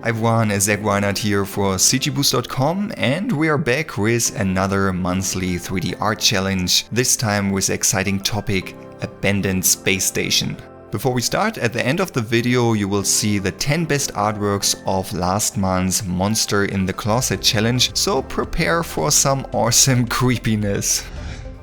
Hi everyone, Zach Weinert here for cgboost.com, and we are back with another monthly 3D art challenge, this time with the exciting topic Abandoned Space Station. Before we start, at the end of the video you will see the 10 best artworks of last month's Monster in the Closet challenge, so prepare for some awesome creepiness.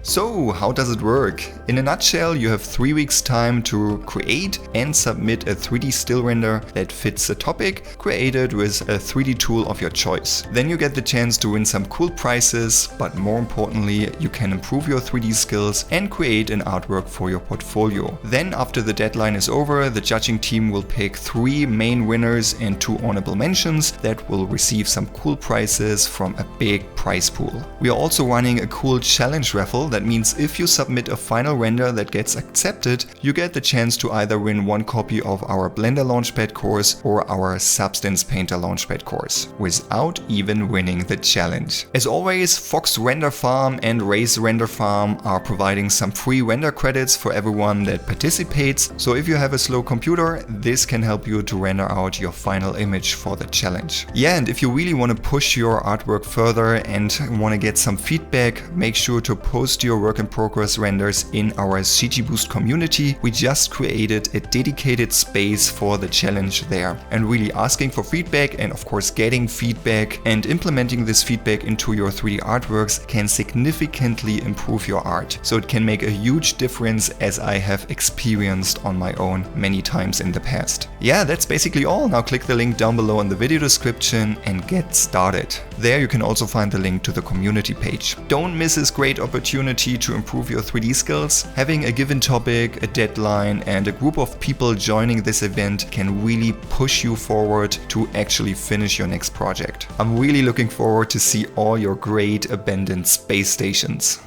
So, how does it work? In a nutshell, you have 3 weeks time to create and submit a 3D still render that fits the topic, created with a 3D tool of your choice. Then you get the chance to win some cool prizes, but more importantly, you can improve your 3D skills and create an artwork for your portfolio. Then, after the deadline is over, the judging team will pick 3 main winners and 2 honorable mentions that will receive some cool prizes from a big prize pool. We are also running a cool challenge raffle. That means if you submit a final render that gets accepted, you get the chance to either win 1 copy of our Blender Launchpad course or our Substance Painter Launchpad course, without even winning the challenge. As always, Fox Render Farm and Raze Render Farm are providing some free render credits for everyone that participates, so if you have a slow computer, this can help you to render out your final image for the challenge. Yeah, and if you really want to push your artwork further and want to get some feedback, make sure to post your work in progress renders in our CGBoost community. We just created a dedicated space for the challenge there, and really asking for feedback and of course getting feedback and implementing this feedback into your 3D artworks can significantly improve your art. So it can make a huge difference, as I have experienced on my own many times in the past. Yeah, that's basically all. Now click the link down below in the video description and get started. There you can also find the link to the community page. Don't miss this great opportunity to improve your 3D skills. Having a given topic, a deadline, and a group of people joining this event can really push you forward to actually finish your next project. I'm really looking forward to see all your great abandoned space stations.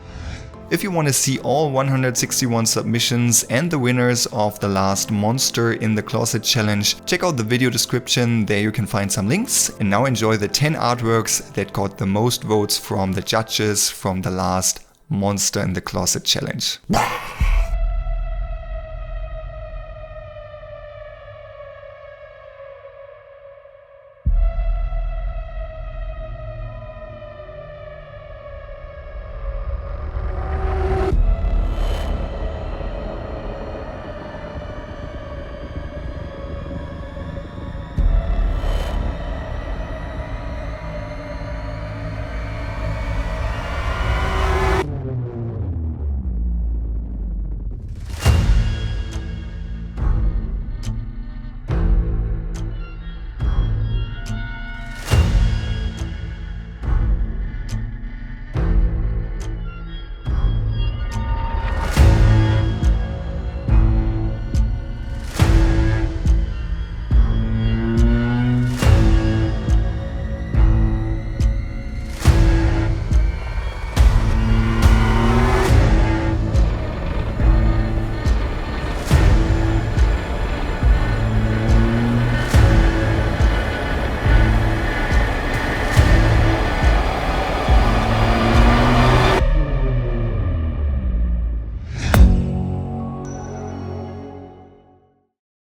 If you want to see all 161 submissions and the winners of the last Monster in the Closet challenge, check out the video description. There you can find some links. And now enjoy the 10 artworks that got the most votes from the judges from the last Monster in the Closet challenge.